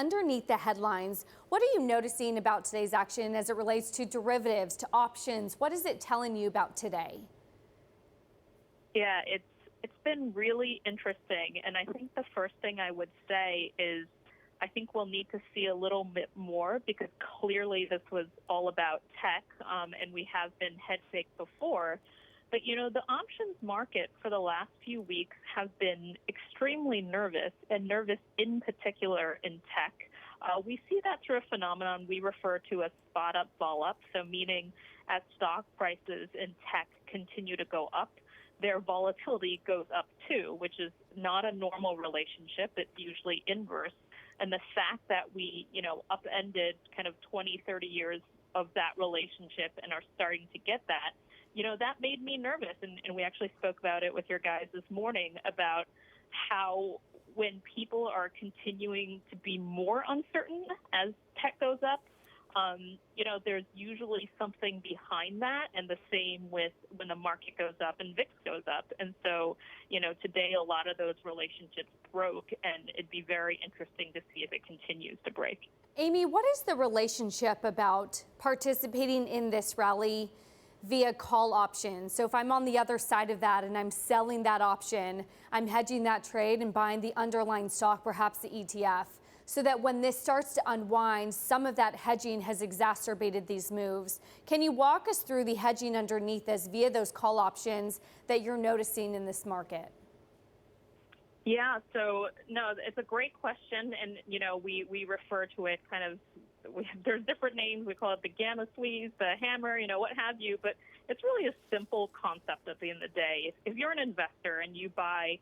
Underneath the headlines, what are you noticing about today's action as it relates to derivatives, to options? What is it telling you about today? Yeah, it's been really interesting. And I think the first thing I would say is I think we'll need to see a little bit more because clearly this was all about tech, and we have been head faked before. But, the options market for the last few weeks has been extremely nervous, and nervous in particular in tech. We see that through a phenomenon we refer to as spot up, vol up. So meaning as stock prices in tech continue to go up, their volatility goes up too, which is not a normal relationship. It's usually inverse. And the fact that we, upended kind of 20, 30 years of that relationship and are starting to get that, that made me nervous. And we actually spoke about it with your guys this morning about how when people are continuing to be more uncertain as tech goes up, there's usually something behind that, and the same with when the market goes up and VIX goes up. And so, today a lot of those relationships broke, and it'd be very interesting to see if it continues to break. Amy, what is the relationship about participating in this rally via call options? So if I'm on the other side of that and I'm selling that option, I'm hedging that trade and buying the underlying stock, perhaps the ETF, so that when this starts to unwind, some of that hedging has exacerbated these moves. Can you walk us through the hedging underneath this via those call options that you're noticing in this market? Yeah, so no, it's a great question, and we refer to it kind of. There's different names. We call it the gamma squeeze, the hammer, what have you. But it's really a simple concept at the end of the day. If you're an investor and you buy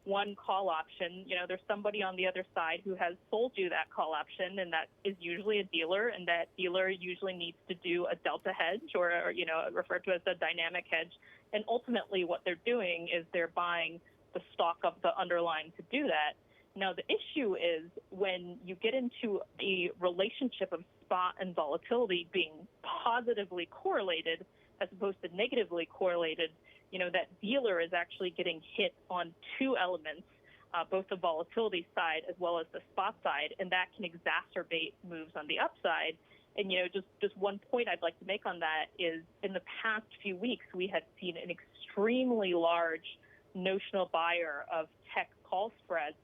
one call option, there's somebody on the other side who has sold you that call option, and that is usually a dealer, and that dealer usually needs to do a delta hedge or referred to as a dynamic hedge. And ultimately what they're doing is they're buying the stock of the underlying to do that. Now, the issue is when you get into a relationship of spot and volatility being positively correlated as opposed to negatively correlated, that dealer is actually getting hit on two elements, both the volatility side as well as the spot side, and that can exacerbate moves on the upside. And, just one point I'd like to make on that is in the past few weeks, we had seen an extremely large notional buyer of tech call spreads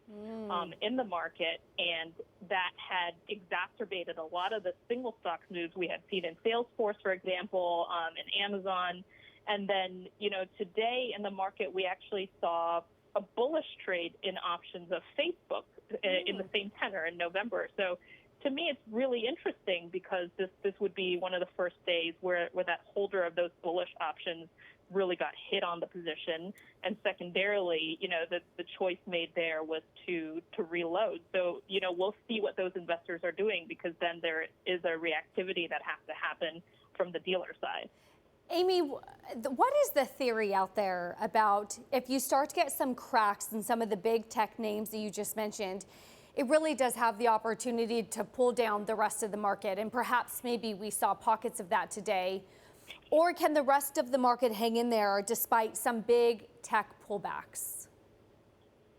in the market, and that had exacerbated a lot of the single stock moves we had seen in Salesforce, for example, and Amazon. And then, today in the market, we actually saw a bullish trade in options of Facebook in the same tenor in November. So to me, it's really interesting because this would be one of the first days where that holder of those bullish options really got hit on the position. And secondarily, the choice made there was to reload. So, we'll see what those investors are doing, because then there is a reactivity that has to happen from the dealer side. Amy, what is the theory out there about if you start to get some cracks in some of the big tech names that you just mentioned, it really does have the opportunity to pull down the rest of the market, and perhaps maybe we saw pockets of that today? Or can the rest of the market hang in there despite some big tech pullbacks?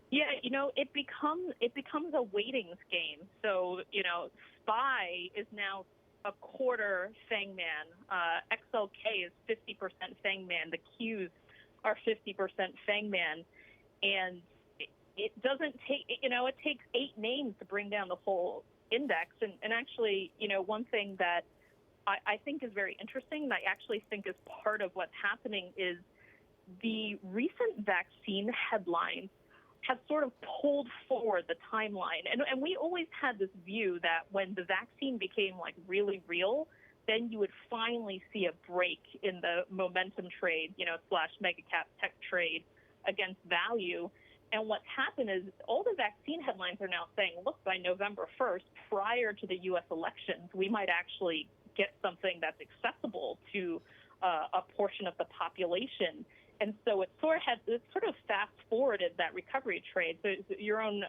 Yeah, it becomes a weightings game. So, SPY is now a quarter Fangman. XLK is 50% Fangman. The Qs are 50% Fangman. And it doesn't take, it takes 8 names to bring down the whole index. And actually, one thing that I think is very interesting, and I actually think is part of what's happening, is the recent vaccine headlines have sort of pulled forward the timeline. And we always had this view that when the vaccine became really real, then you would finally see a break in the momentum trade, slash mega cap tech trade against value. And what's happened is all the vaccine headlines are now saying, look, by November 1st, prior to the U.S. elections, we might actually get something that's accessible to a portion of the population. And so it sort of fast forwarded that recovery trade. So your own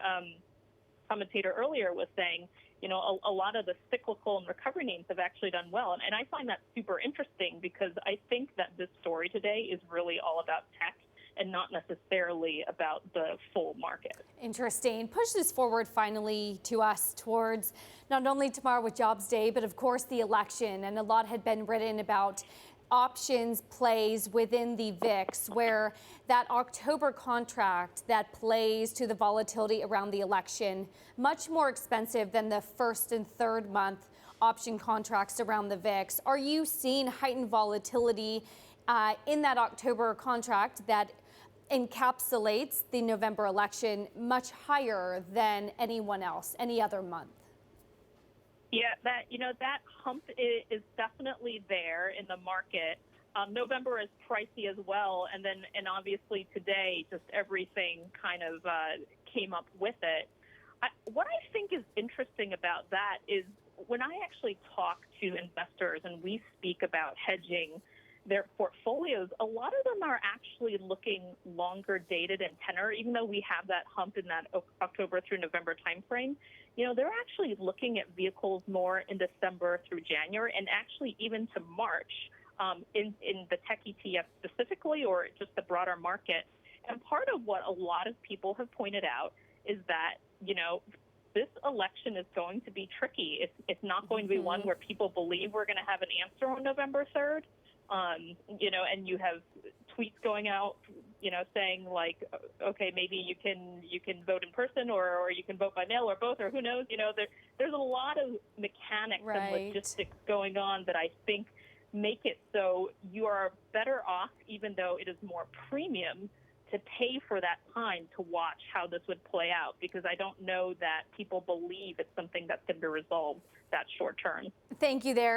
commentator earlier was saying, a lot of the cyclical and recovery names have actually done well. And I find that super interesting because I think that this story today is really all about tech and not necessarily about the full market. Interesting. Push this forward finally to us towards not only tomorrow with Jobs Day, but of course the election. And a lot had been written about options plays within the VIX, where that October contract that plays to the volatility around the election, much more expensive than the first and third month option contracts around the VIX. Are you seeing heightened volatility in that October contract that encapsulates the November election much higher than anyone else, any other month? Yeah, that hump is definitely there in the market. November is pricey as well, and obviously today, just everything kind of came up with it. What I think is interesting about that is when I actually talk to investors and we speak about hedging their portfolios, a lot of them are actually looking longer dated in tenor, even though we have that hump in that October through November timeframe. They're actually looking at vehicles more in December through January and actually even to March in the tech ETF specifically, or just the broader market. And part of what a lot of people have pointed out is that, this election is going to be tricky. It's not going to be one where people believe we're going to have an answer on November 3rd. And you have tweets going out, saying like, okay, maybe you can vote in person or you can vote by mail or both, or who knows, there's a lot of mechanics and logistics going on that I think make it so you are better off, even though it is more premium, to pay for that time to watch how this would play out, because I don't know that people believe it's something that's going to be resolved that short term. Thank you there.